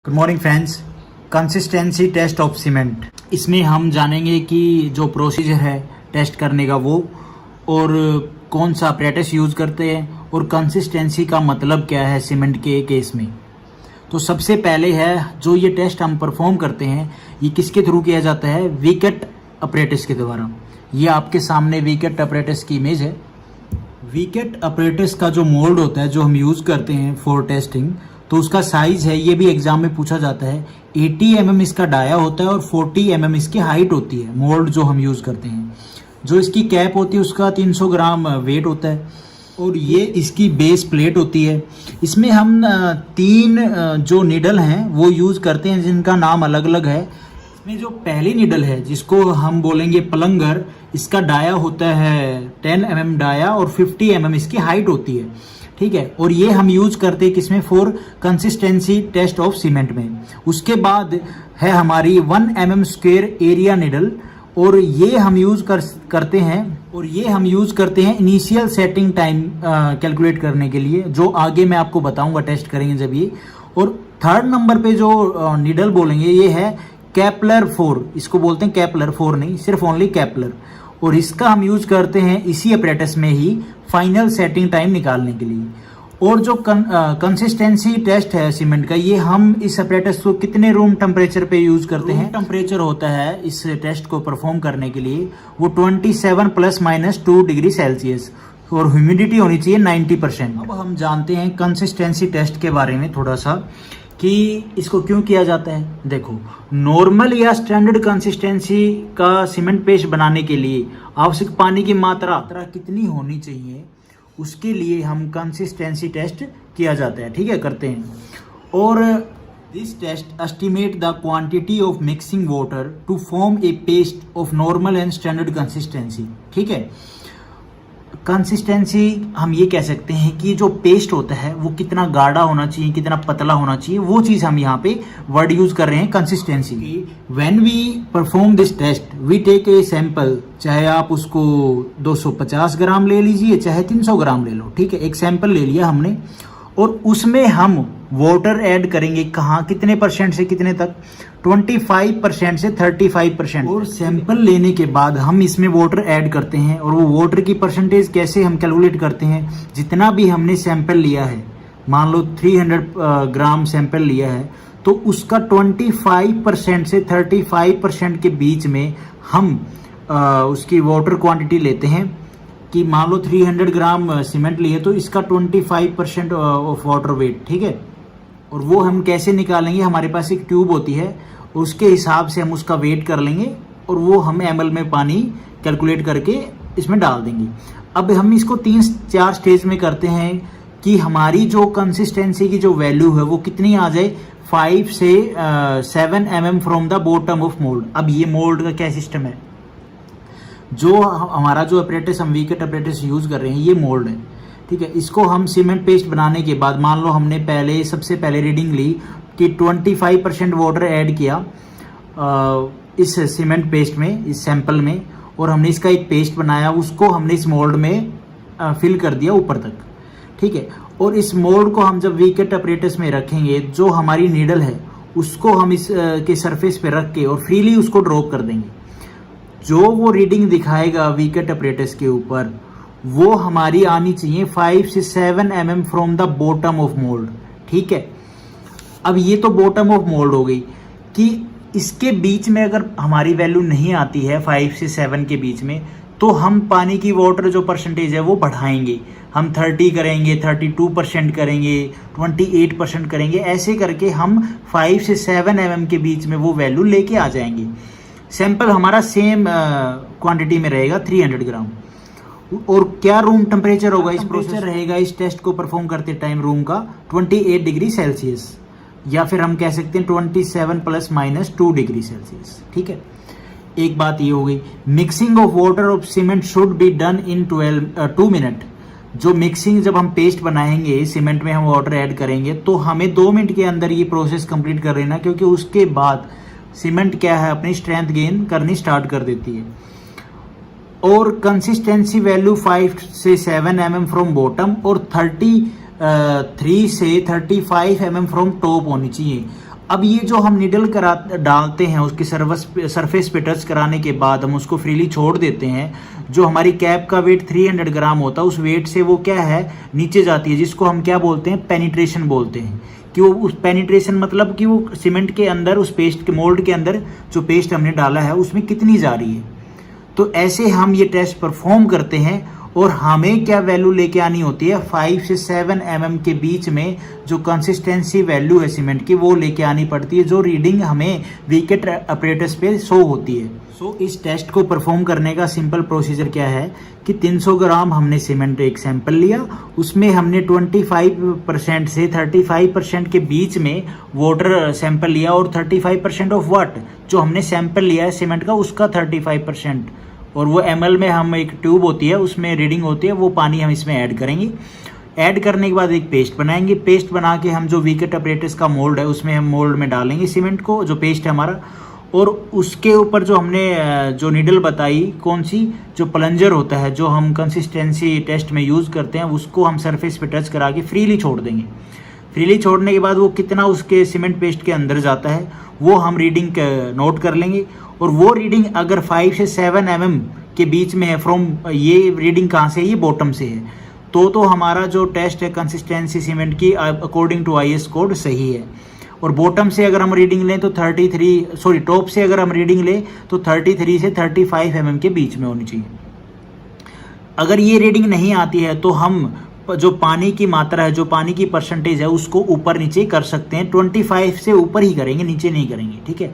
Good morning friends. Consistency test of cement, इसमें हम जानेंगे कि जो प्रोसीजर है टेस्ट करने का वो, और कौन सा अपरेटस यूज़ करते हैं और कंसिस्टेंसी का मतलब क्या है सीमेंट के केस में। तो सबसे पहले है जो ये टेस्ट हम परफॉर्म करते हैं ये किसके थ्रू किया जाता है, वीकेट अपरेटस के द्वारा। ये आपके सामने वीकेट अपरेटस की इमेज है। वीकेट अपरेटस का जो मोल्ड होता है जो हम यूज़ करते हैं फॉर टेस्टिंग, तो उसका साइज़ है, ये भी एग्जाम में पूछा जाता है, 80 mm इसका डाया होता है और 40 mm इसकी हाइट होती है। मोल्ड जो हम यूज़ करते हैं, जो इसकी कैप होती है उसका 300 ग्राम वेट होता है और ये इसकी बेस प्लेट होती है। इसमें हम तीन जो निडल हैं वो यूज़ करते हैं जिनका नाम अलग अलग है। इसमें जो पहली निडल है जिसको हम बोलेंगे पलंगर, इसका डाया होता है 10 mm डाया और 50 mm इसकी हाइट होती है, ठीक है। और ये हम यूज करते हैं किसमें, for consistency test of cement में। उसके बाद है हमारी 1 mm स्क्वायर एरिया निडल, और ये हम यूज करते हैं इनिशियल सेटिंग टाइम कैलकुलेट करने के लिए, जो आगे मैं आपको बताऊंगा टेस्ट करेंगे जब ये। और थर्ड नंबर पे जो निडल बोलेंगे ये है केपलर 4, इसको बोलते हैं केपलर 4 नहीं, सिर्फ ओनली केपलर, और इसका हम यूज करते हैं इसी अपरेटस में ही फाइनल सेटिंग टाइम निकालने के लिए। और जो कंसिस्टेंसी टेस्ट है सीमेंट का, ये हम इस अपरेटस को कितने रूम टेम्परेचर पे यूज करते हैं, टेम्परेचर होता है इस टेस्ट को परफॉर्म करने के लिए वो 27 ± 2 डिग्री सेल्सियस, और ह्यूमिडिटी होनी चाहिए 90%। अब हम जानते हैं कंसिस्टेंसी टेस्ट के बारे में थोड़ा सा कि इसको क्यों किया जाता है। देखो, नॉर्मल या स्टैंडर्ड कंसिस्टेंसी का सीमेंट पेस्ट बनाने के लिए आवश्यक पानी की मात्रा कितनी होनी चाहिए, उसके लिए हम कंसिस्टेंसी टेस्ट किया जाता है, ठीक है, करते हैं। और this test estimate the quantity of mixing water to form a paste of normal and standard consistency, ठीक है। कंसिस्टेंसी हम ये कह सकते हैं कि जो पेस्ट होता है वो कितना गाढ़ा होना चाहिए, कितना पतला होना चाहिए, वो चीज़ हम यहाँ पे वर्ड यूज कर रहे हैं कंसिस्टेंसी की। When we perform this test we take a sample, चाहे आप उसको 250 ग्राम ले लीजिए चाहे 300 ग्राम ले लो, ठीक है। एक सैंपल ले लिया हमने और उसमें हम वाटर ऐड करेंगे, कहाँ, कितने परसेंट से कितने तक, 25% से 35%। और सैंपल लेने के बाद हम इसमें वाटर ऐड करते हैं, और वो वाटर की परसेंटेज कैसे हम कैलकुलेट करते हैं, जितना भी हमने सैंपल लिया है, मान लो 300 ग्राम सैंपल लिया है, तो उसका 25% से 35% के बीच में हम उसकी वाटर क्वांटिटी लेते हैं। कि मान लो 300 ग्राम सीमेंट लिए तो इसका 25% ऑफ वाटर वेट, ठीक है। और वो हम कैसे निकालेंगे, हमारे पास एक ट्यूब होती है, उसके हिसाब से हम उसका वेट कर लेंगे और वो हम ml में पानी कैलकुलेट करके इसमें डाल देंगे। अब हम इसको 3-4 स्टेज में करते हैं कि हमारी जो कंसिस्टेंसी की जो वैल्यू है वो कितनी आ जाए, 5 से 7 mm from the bottom of mould. अब ये मोल्ड का क्या सिस्टम है, जो हमारा जो अपरेटस हम वीकेट अपरेटस यूज कर रहे हैं ये मोल्ड है, ठीक है। इसको हम सीमेंट पेस्ट बनाने के बाद मान लो हमने सबसे पहले रीडिंग ली कि 25% वाटर ऐड किया इस सीमेंट पेस्ट में, इस सैंपल में, और हमने इसका एक पेस्ट बनाया, उसको हमने इस मोल्ड में फिल कर दिया ऊपर तक, ठीक है। और इस मोल्ड को हम जब वीकेट अपरेटस में रखेंगे, जो हमारी नीडल है उसको हम इस के सरफेस पे रख के और फ्रीली उसको ड्रॉप कर देंगे। जो वो रीडिंग दिखाएगा वीकेट अपरेटस के ऊपर वो हमारी आनी चाहिए 5 से 7 mm from the bottom of mould, ठीक है। अब ये तो बॉटम ऑफ मोल्ड हो गई कि इसके बीच में अगर हमारी वैल्यू नहीं आती है 5 से 7 के बीच में, तो हम पानी की वाटर जो परसेंटेज है वो बढ़ाएंगे, हम 30 करेंगे, 32% करेंगे, 28% करेंगे, ऐसे करके हम 5 से 7 mm के बीच में वो वैल्यू लेके आ जाएंगे। सैंपल हमारा सेम क्वांटिटी में रहेगा 300 ग्राम। और क्या रूम टेम्परेचर होगा, इस प्रोसेस रहेगा इस टेस्ट को परफॉर्म करते टाइम रूम का 28 डिग्री सेल्सियस, या फिर हम कह सकते हैं 27 ± 2 डिग्री सेल्सियस, ठीक है। एक बात ये हो गई, mixing of water of cement should be done in 2 minute. जो मिक्सिंग जब हम पेस्ट बनाएंगे सीमेंट में हम वाटर ऐड करेंगे तो हमें 2 मिनट के अंदर ये प्रोसेस कंप्लीट कर लेना, क्योंकि उसके बाद सीमेंट क्या है अपनी स्ट्रेंथ गेन करनी स्टार्ट कर देती है। और कंसिस्टेंसी वैल्यू 5 से 7 mm फ्रॉम बॉटम और 33 से 35 mm फ्रॉम टॉप होनी चाहिए। अब ये जो हम निडल करा डालते हैं उसके सरफेस पे टच कराने के बाद हम उसको फ्रीली छोड़ देते हैं, जो हमारी कैप का वेट 300 ग्राम होता है उस वेट से वो क्या है नीचे जाती है, जिसको हम क्या बोलते हैं पेनिट्रेशन बोलते हैं। कि वो उस पेनिट्रेशन मतलब कि वो सीमेंट के अंदर उस पेस्ट के मोल्ड के अंदर जो पेस्ट हमने डाला है उसमें कितनी जा रही है। तो ऐसे हम ये टेस्ट परफॉर्म करते हैं और हमें क्या वैल्यू लेके आनी होती है 5 से 7 mm के बीच में जो कंसिस्टेंसी वैल्यू है सीमेंट की वो लेके आनी पड़ती है, जो रीडिंग हमें विकेट अपरेटस पे शो होती है। इस टेस्ट को परफॉर्म करने का सिंपल प्रोसीजर क्या है कि 300 ग्राम हमने सीमेंट एक सैंपल लिया, उसमें हमने 25% से 35% के बीच में वाटर सैंपल लिया और 35% ऑफ व्हाट जो हमने सैंपल लिया है सीमेंट का उसका 35%, और वो ml में हम एक ट्यूब होती है उसमें रीडिंग होती है, वो पानी हम इसमें ऐड करेंगे। ऐड करने के बाद एक पेस्ट बनाएंगे, पेस्ट बना के हम जो विकेट अपरेटस का मोल्ड है उसमें हम मोल्ड में डालेंगे सीमेंट को, जो पेस्ट है हमारा, और उसके ऊपर जो हमने जो नीडल बताई कौन सी जो प्लंजर होता है जो हम कंसिस्टेंसी टेस्ट में यूज़ करते हैं उसको हम सरफेस पे टच करा के फ्रीली छोड़ देंगे। फ्रीली छोड़ने के बाद वो कितना उसके सीमेंट पेस्ट के अंदर जाता है वो हम रीडिंग नोट कर लेंगे, और वो रीडिंग अगर 5 से 7 mm के बीच में है फ्रॉम, ये रीडिंग कहाँ से है, ये बॉटम से है, तो हमारा जो टेस्ट है कंसिस्टेंसी सीमेंट की अकॉर्डिंग टू IS कोड सही है। और बॉटम से अगर हम रीडिंग लें तो टॉप से अगर हम रीडिंग लें तो 33 से 35 mm के बीच में होनी चाहिए। अगर ये रीडिंग नहीं आती है तो हम जो पानी की मात्रा है, जो पानी की परसेंटेज है उसको ऊपर नीचे कर सकते हैं, 25 से ऊपर ही करेंगे, नीचे नहीं करेंगे, ठीक है।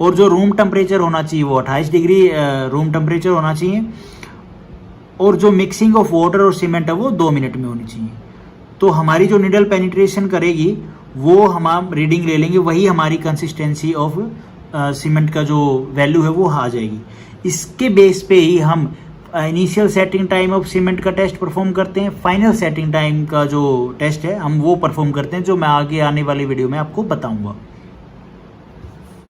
और जो रूम टेम्परेचर होना चाहिए वो 28 डिग्री रूम टेम्परेचर होना चाहिए, और जो मिक्सिंग ऑफ वाटर और सीमेंट है वो 2 मिनट में होनी चाहिए। तो हमारी जो निडल पेनिट्रेशन करेगी वो हम रीडिंग ले लेंगे, वही हमारी कंसिस्टेंसी ऑफ सीमेंट का जो वैल्यू है वो आ जाएगी। इसके बेस पे ही हम initial setting time of cement का टेस्ट परफॉर्म करते हैं, फाइनल सेटिंग टाइम का जो टेस्ट है हम वो परफॉर्म करते हैं, जो मैं आगे आने वाली वीडियो में आपको बताऊंगा।